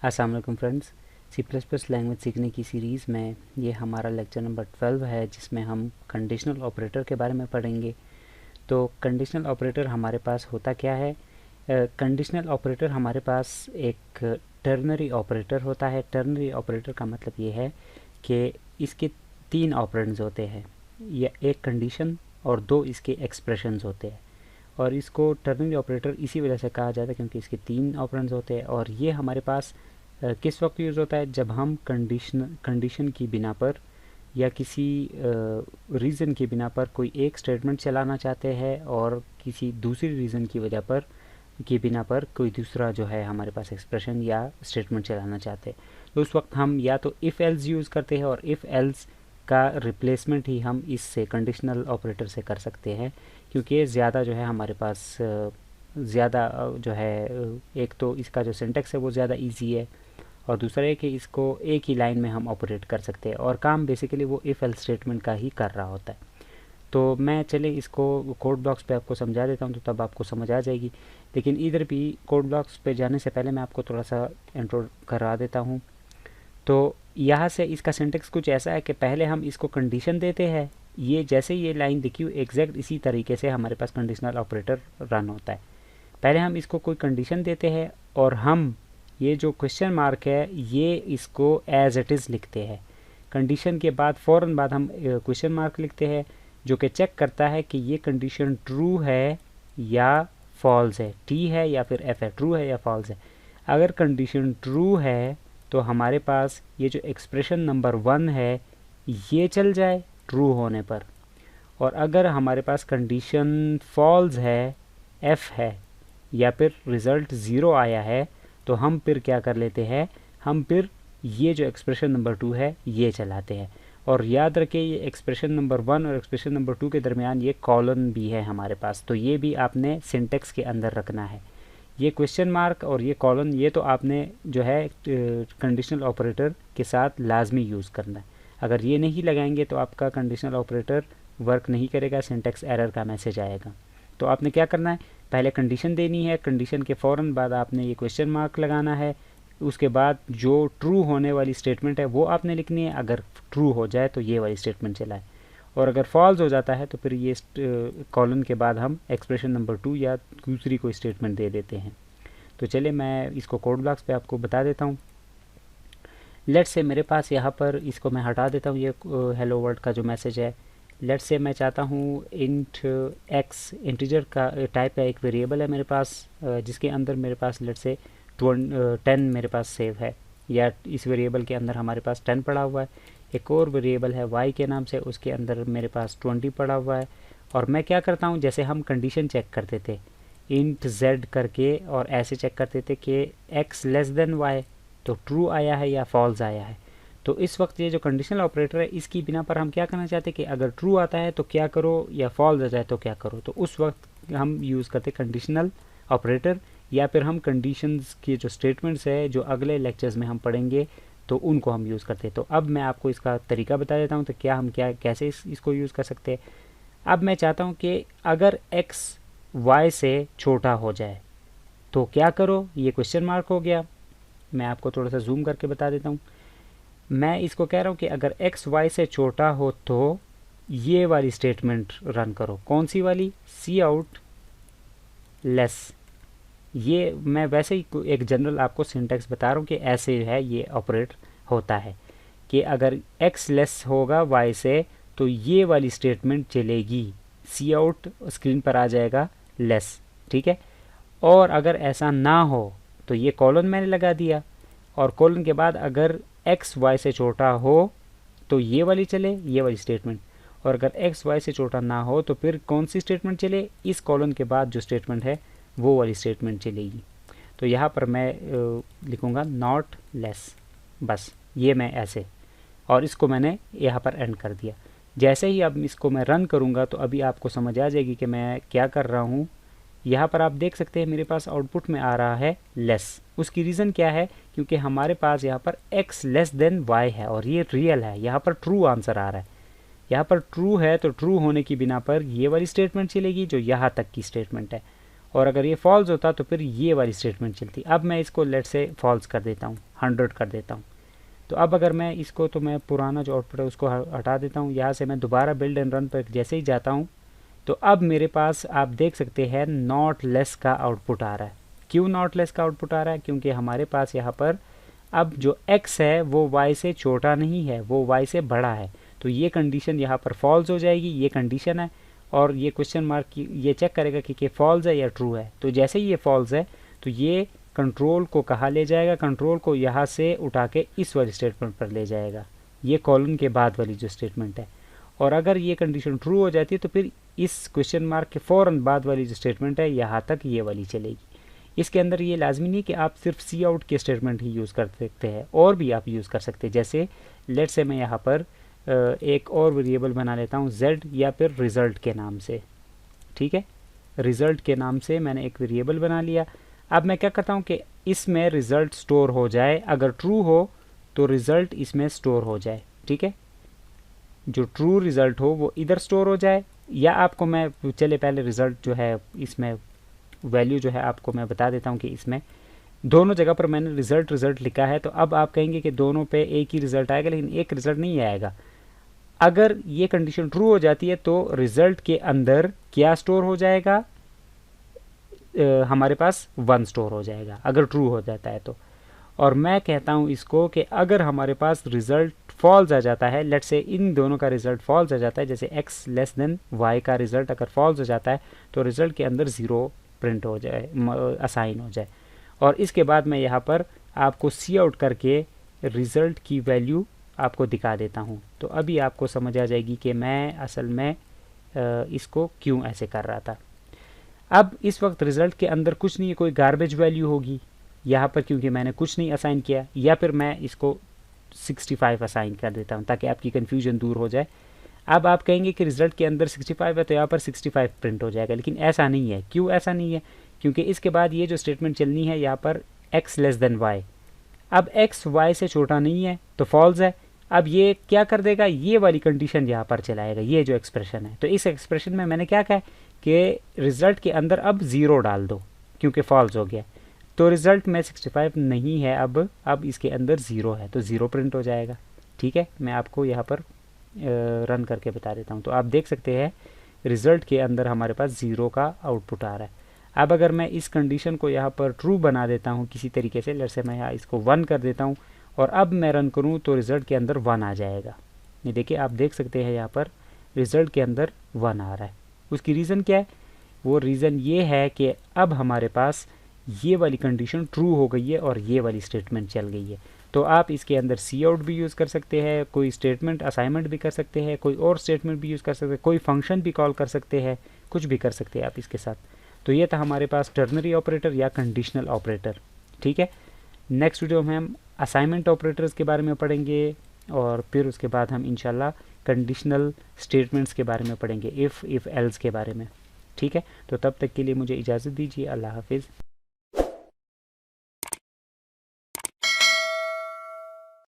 अस्सलाम वालेकुम friends. C plus plus language सीखने की सीरीज़ में ये हमारा लेक्चर नंबर 12 है, जिसमें हम कंडीशनल ऑपरेटर के बारे में पढ़ेंगे। तो कंडीशनल ऑपरेटर हमारे पास होता क्या है? कंडीशनल ऑपरेटर हमारे पास एक टर्नरी ऑपरेटर होता है। टर्नरी ऑपरेटर का मतलब ये है कि इसके 3 ऑपरेंड्स होते हैं, या एक कंडीशन और 2 इसके एक्सप्रेशंस होते हैं। और इसको टर्नरी ऑपरेटर इसी वजह से कहा जाता है क्योंकि इसके 3 ऑपरेंड्स होते हैं। और ये हमारे पास किस वक्त यूज़ होता है? जब हम कंडीशन की बिना पर या किसी रीज़न की बिना पर कोई एक स्टेटमेंट चलाना चाहते हैं और किसी दूसरी रीज़न की वजह पर की बिना पर कोई दूसरा जो है हमारे पास एक्सप्रेशन या स्टेटमेंट चलाना चाहते हैं। तो उस वक्त हम या तो इफ़ एल्स यूज़ करते हैं, और इफ़ एल्स का रिप्लेसमेंट ही हम इससे कंडीशनल ऑपरेटर से कर सकते हैं, क्योंकि ये ज़्यादा जो है हमारे पास ज़्यादा जो है एक तो इसका जो सिंटेक्स है वो ज़्यादा इजी है, और दूसरा है कि इसको एक ही लाइन में हम ऑपरेट कर सकते हैं, और काम बेसिकली वो इफ़ एल्स स्टेटमेंट का ही कर रहा होता है। तो मैं चले इसको कोड ब्लॉक्स पे आपको समझा देता हूँ, तो तब आपको समझ आ जाएगी। लेकिन इधर भी कोड ब्लॉक्स पे जाने से पहले मैं आपको थोड़ा सा इंट्रो करा देता हूँ। तो यहाँ से इसका सिंटेक्स कुछ ऐसा है कि पहले हम इसको कंडीशन देते हैं। ये जैसे ये लाइन दिखी हुई एग्जैक्ट इसी तरीके से हमारे पास कंडीशनल ऑपरेटर रन होता है। पहले हम इसको कोई कंडीशन देते हैं, और हम ये जो क्वेश्चन मार्क है ये इसको एज इट इज़ लिखते हैं। कंडीशन के बाद फ़ौरन बाद हम क्वेश्चन मार्क लिखते हैं, जो कि चेक करता है कि ये कंडीशन ट्रू है या फॉल्स है, टी है या फिर एफ है, ट्रू है या फॉल्स है। अगर कंडीशन ट्रू है तो हमारे पास ये जो एक्सप्रेशन नंबर 1 है ये चल जाए ट्रू होने पर, और अगर हमारे पास कंडीशन फॉल्स है, एफ है, या फिर रिज़ल्ट 0 आया है, तो हम फिर क्या कर लेते हैं, हम फिर ये जो एक्सप्रेशन नंबर 2 है ये चलाते हैं। और याद रखें, ये एक्सप्रेशन नंबर 1 और एक्सप्रेशन नंबर 2 के दरमियान ये कॉलन भी है हमारे पास, तो ये भी आपने सिंटेक्स के अंदर रखना है। ये क्वेश्चन मार्क और ये कॉलन, ये तो आपने जो है कंडीशनल ऑपरेटर के साथ लाजमी यूज़ करना है। अगर ये नहीं लगाएंगे तो आपका कंडीशनल ऑपरेटर वर्क नहीं करेगा, सिंटेक्स एरर का मैसेज आएगा। तो आपने क्या करना है, पहले कंडीशन देनी है, कंडीशन के फ़ौरन बाद आपने ये क्वेश्चन मार्क लगाना है, उसके बाद जो ट्रू होने वाली स्टेटमेंट है वो आपने लिखनी है। अगर ट्रू हो जाए तो ये वाली स्टेटमेंट चलाए, और अगर फॉल्स हो जाता है तो फिर ये कॉलन के बाद हम एक्सप्रेशन नंबर 2 या दूसरी कोई स्टेटमेंट दे देते हैं। तो चलिए मैं इसको कोड ब्लॉक्स पे आपको बता देता हूँ। लेट्स से मेरे पास यहाँ पर, इसको मैं हटा देता हूँ, ये हेलो वर्ल्ड का जो मैसेज है। लेट्स से मैं चाहता हूँ इंट एक्स, इंटीजर का टाइप का एक वेरिएबल है मेरे पास, जिसके अंदर मेरे पास लेट्स से 10 मेरे पास सेव है, या इस वेरिएबल के अंदर हमारे पास 10 पड़ा हुआ है। एक और वेरिएबल है y के नाम से, उसके अंदर मेरे पास 20 पड़ा हुआ है। और मैं क्या करता हूँ, जैसे हम कंडीशन चेक करते थे इंट z करके, और ऐसे चेक करते थे कि x लेस देन y, तो ट्रू आया है या फॉल्स आया है। तो इस वक्त ये जो कंडीशनल ऑपरेटर है इसकी बिना पर हम क्या करना चाहते हैं कि अगर ट्रू आता है तो क्या करो, या फॉल्स आ जाए तो क्या करो। तो उस वक्त हम यूज़ करते कंडीशनल ऑपरेटर, या फिर हम कंडीशंस के जो स्टेटमेंट्स है जो अगले लेक्चर्स में हम पढ़ेंगे तो उनको हम यूज़ करते हैं। तो अब मैं आपको इसका तरीका बता देता हूँ, तो क्या हम कैसे इसको यूज़ कर सकते हैं। अब मैं चाहता हूँ कि अगर x y से छोटा हो जाए तो क्या करो, ये क्वेश्चन मार्क हो गया। मैं आपको थोड़ा सा जूम करके बता देता हूँ। मैं इसको कह रहा हूँ कि अगर x y से छोटा हो तो ये वाली स्टेटमेंट रन करो। कौन सी वाली? सी आउट लेस। ये मैं वैसे ही एक जनरल आपको सिंटेक्स बता रहा हूँ कि ऐसे है ये ऑपरेट होता है, कि अगर x लेस होगा y से तो ये वाली स्टेटमेंट चलेगी, सी आउट स्क्रीन पर आ जाएगा लेस, ठीक है। और अगर ऐसा ना हो तो ये कॉलन मैंने लगा दिया, और कॉलन के बाद अगर x y से छोटा हो तो ये वाली चले, ये वाली स्टेटमेंट। और अगर x y से छोटा ना हो तो फिर कौन सी स्टेटमेंट चले, इस कॉलन के बाद जो स्टेटमेंट है वो वाली स्टेटमेंट चलेगी। तो यहाँ पर मैं लिखूँगा नॉट लेस, बस ये मैं ऐसे, और इसको मैंने यहाँ पर एंड कर दिया। जैसे ही अब इसको मैं रन करूँगा तो अभी आपको समझ आ जाएगी कि मैं क्या कर रहा हूँ। यहाँ पर आप देख सकते हैं मेरे पास आउटपुट में आ रहा है लेस। उसकी रीज़न क्या है? क्योंकि हमारे पास यहाँ पर x लेस देन y है और ये रियल है, यहाँ पर ट्रू आंसर आ रहा है। यहाँ पर ट्रू है तो ट्रू होने की बिना पर ये वाली स्टेटमेंट चलेगी जो यहाँ तक की स्टेटमेंट है, और अगर ये फॉल्स होता तो फिर ये वाली स्टेटमेंट चलती। अब मैं इसको लेट से फॉल्स कर देता हूँ, 100 कर देता हूँ। तो अब अगर मैं इसको, तो मैं पुराना जो आउटपुट है उसको हटा देता हूँ। यहाँ से मैं दोबारा बिल्ड एंड रन पर जैसे ही जाता हूँ तो अब मेरे पास आप देख सकते हैं नॉट लेस का आउटपुट आ रहा है। क्यों नॉट लेस का आउटपुट आ रहा है? क्योंकि हमारे पास यहाँ पर अब जो x है वो y से छोटा नहीं है, वो y से बड़ा है। तो ये कंडीशन यहाँ पर फॉल्स हो जाएगी, ये कंडीशन है। और ये क्वेश्चन मार्क ये चेक करेगा कि फॉल्स है या ट्रू है। तो जैसे ही ये फॉल्स है तो ये कंट्रोल को कहाँ ले जाएगा, कंट्रोल को यहाँ से उठा के इस वाली स्टेटमेंट पर ले जाएगा, ये कॉलन के बाद वाली जो स्टेटमेंट है। और अगर ये कंडीशन ट्रू हो जाती है तो फिर इस क्वेश्चन मार्क के फ़ौरन बाद वाली जो स्टेटमेंट है यहाँ तक ये वाली चलेगी। इसके अंदर ये लाजमी नहीं कि आप सिर्फ सी आउट के स्टेटमेंट ही यूज़ कर सकते हैं, और भी आप यूज़ कर सकते हैं। जैसे लेट से मैं यहाँ पर एक और वेरिएबल बना लेता हूँ z या फिर रिज़ल्ट के नाम से। ठीक है, रिज़ल्ट के नाम से मैंने एक वेरिएबल बना लिया। अब मैं क्या करता हूँ कि इसमें रिज़ल्ट स्टोर हो जाए, अगर ट्रू हो तो रिज़ल्ट इसमें स्टोर हो जाए। ठीक है, जो ट्रू रिज़ल्ट हो वो इधर स्टोर हो जाए, या आपको मैं चले पहले रिज़ल्ट जो है इसमें वैल्यू जो है आपको मैं बता देता हूँ कि इसमें दोनों जगह पर मैंने रिज़ल्ट लिखा है। तो अब आप कहेंगे कि दोनों पे एक ही रिज़ल्ट आएगा, लेकिन एक रिज़ल्ट नहीं आएगा। अगर ये कंडीशन ट्रू हो जाती है तो रिज़ल्ट के अंदर क्या स्टोर हो जाएगा, हमारे पास 1 स्टोर हो जाएगा अगर ट्रू हो जाता है तो। और मैं कहता हूँ इसको कि अगर हमारे पास रिज़ल्ट फॉल्स आ जाता है, लेट से इन दोनों का रिज़ल्ट फॉल्स आ जाता है, जैसे x लेस देन y का रिज़ल्ट अगर फॉल्स हो जाता है तो रिज़ल्ट के अंदर 0 प्रिंट हो जाए, असाइन हो जाए। और इसके बाद मैं यहाँ पर आपको सी आउट करके रिज़ल्ट की वैल्यू आपको दिखा देता हूँ। तो अभी आपको समझ आ जाएगी कि मैं असल में इसको क्यों ऐसे कर रहा था। अब इस वक्त रिज़ल्ट के अंदर कुछ नहीं है, कोई गार्बेज वैल्यू होगी यहाँ पर, क्योंकि मैंने कुछ नहीं असाइन किया। या फिर मैं इसको 65 असाइन कर देता हूँ ताकि आपकी कन्फ्यूजन दूर हो जाए। अब आप कहेंगे कि रिज़ल्ट के अंदर 65 है तो यहाँ पर 65 प्रिंट हो जाएगा, लेकिन ऐसा नहीं है। क्यों ऐसा नहीं है? क्योंकि इसके बाद ये जो स्टेटमेंट चलनी है यहाँ पर x लेस देन y। अब x y से छोटा नहीं है तो फॉल्स है। अब ये क्या कर देगा, ये वाली कंडीशन यहाँ पर चलाएगा, ये जो एक्सप्रेशन है। तो इस एक्सप्रेशन में मैंने क्या कहा कि रिज़ल्ट के अंदर अब 0 डाल दो, क्योंकि फॉल्स हो गया। तो रिज़ल्ट में 65 नहीं है, अब इसके अंदर 0 है, तो 0 प्रिंट हो जाएगा। ठीक है, मैं आपको यहाँ पर रन करके बता देता हूँ। तो आप देख सकते हैं रिज़ल्ट के अंदर हमारे पास 0 का आउटपुट आ रहा है। अब अगर मैं इस कंडीशन को यहाँ पर ट्रू बना देता हूँ किसी तरीके से, जैसे मैं यहाँ इसको 1 कर देता हूँ और अब मैं रन करूँ तो रिज़ल्ट के अंदर 1 आ जाएगा। ये देखिए, आप देख सकते हैं यहाँ पर रिज़ल्ट के अंदर 1 आ रहा है। उसकी रीज़न क्या है? वो रीज़न ये है कि अब हमारे पास ये वाली कंडीशन ट्रू हो गई है और ये वाली स्टेटमेंट चल गई है। तो आप इसके अंदर सी आउट भी यूज़ कर सकते हैं, कोई स्टेटमेंट असाइनमेंट भी कर सकते हैं, कोई और स्टेटमेंट भी यूज़ कर सकते हैं, कोई फंक्शन भी कॉल कर सकते हैं, कुछ भी कर सकते हैं आप इसके साथ। तो ये था हमारे पास टर्नरी ऑपरेटर या कंडीशनल ऑपरेटर। ठीक है, नेक्स्ट वीडियो में हम असाइनमेंट ऑपरेटर्स के बारे में पढ़ेंगे और फिर उसके बाद हम इंशाल्लाह कंडीशनल स्टेटमेंट्स के बारे में पढ़ेंगे, इफ़ एल्स के बारे में। ठीक है, तो तब तक के लिए मुझे इजाज़त दीजिए। अल्लाह हाफिज़।